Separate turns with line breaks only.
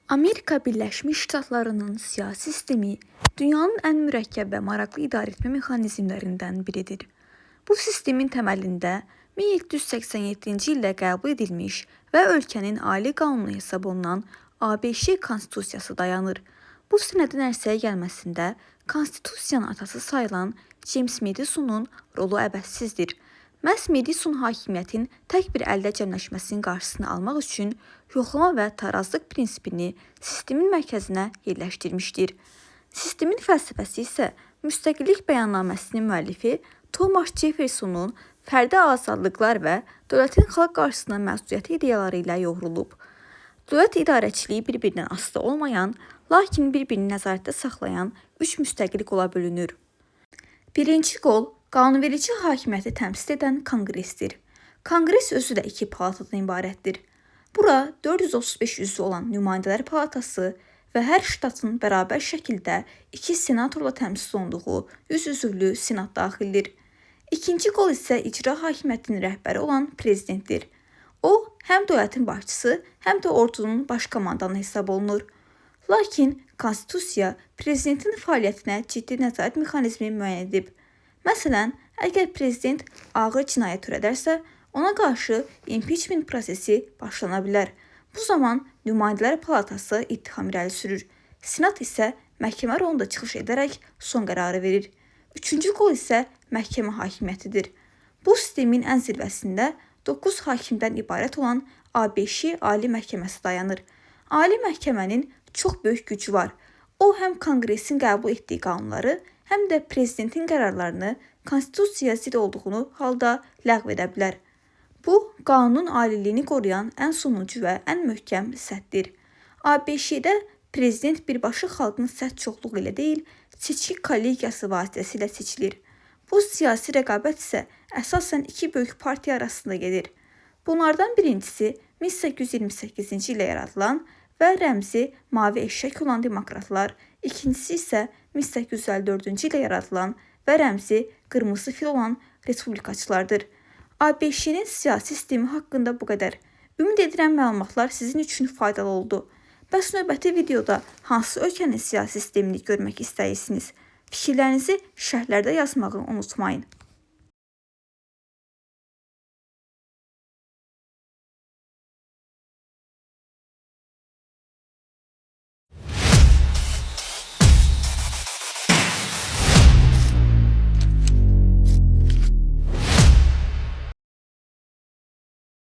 Amerika Birləşmiş Ştatlarının siyasi sistemi dünyanın ən mürəkkəb və maraqlı idarəetmə mexanizmlərindən biridir. Bu sistemin təməlində 1787-ci ildə qəbul edilmiş və ölkənin ali qanunu hesab olunan ABŞ Konstitusiyası dayanır. Bu sənədin ərsəyə gəlməsində Konstitusiyanın atası sayılan James Madisonun rolu əvəzsizdir. Məhz Madison hakimiyyətin tək bir əldə cəmləşməsinin qarşısını almaq üçün yoxlama və tarazlıq prinsipini sistemin mərkəzinə yerləşdirmişdir. Sistemin fəlsəfəsi isə müstəqillik bəyannaməsinin müəllifi Thomas Jeffersonun fərdi azadlıqlar və dövlətin xalq qarşısına məsuliyyəti ideyaları ilə yoğrulub. Dövlət idarəçiliyi bir-birindən asılı olmayan, lakin bir-birini nəzarətdə saxlayan üç müstəqillik ola bölünür. Birinci qol qanunverici hakimiyyəti təmsil edən konqresdir. Konqres özü də iki palatadan ibarətdir. Bura 435 üzvü olan nümayəndələr palatası və hər ştatın bərabər şəkildə iki senatorla təmsil olunduğu 100 üzvlü senat daxildir. İkinci qol isə icra hakimiyyətinin rəhbəri olan prezidentdir. O, həm dövlətin başçısı, həm də ordunun baş komandanı hesab olunur. Lakin Konstitusiya prezidentin fəaliyyətinə ciddi nəzarət mexanizmi müəyyən edib. Məsələn, əgər prezident ağır cinayət törədərsə, ona qarşı impeachment prosesi başlana bilər. Bu zaman nümayəndələr palatası ittiham irəli sürür. Senat isə məhkəmə rolunda çıxış edərək son qərarı verir. Üçüncü qol isə məhkəmə hakimiyyətidir. Bu sistemin ən zirvəsində 9 hakimdən ibarət olan ABŞ Ali Məhkəməsi dayanır. Ali Məhkəmənin çox böyük gücü var. O, həm konqresin qəbul etdiyi qanunları, həm də prezidentin qərarlarını konstitusiyaya zidd olduğunu halda ləğv edə bilər. Bu, qanunun aliliyini qoruyan ən sonuncu və ən möhkəm sədddir. ABŞ-də prezident birbaşa xalqın sərt çoxluğu ilə deyil, seçki kollegiyası vasitəsilə seçilir. Bu siyasi rəqabət isə əsasən iki böyük partiya arasında gedir. Bunlardan birincisi 1828-ci ildə yaradılan və rəmzi mavi eşşək olan demokratlar, ikincisi isə 1854-cü ildə yaradılan və rəmzi qırmızı fil olan respublikaçılardır. ABŞ-nin siyasi sistemi haqqında bu qədər. Ümid edirəm məlumatlar sizin üçün faydalı oldu. Bəs növbəti videoda hansı ölkənin siyasi sistemini görmək istəyirsiniz? Fikirlərinizi şərhlərdə yazmağı unutmayın.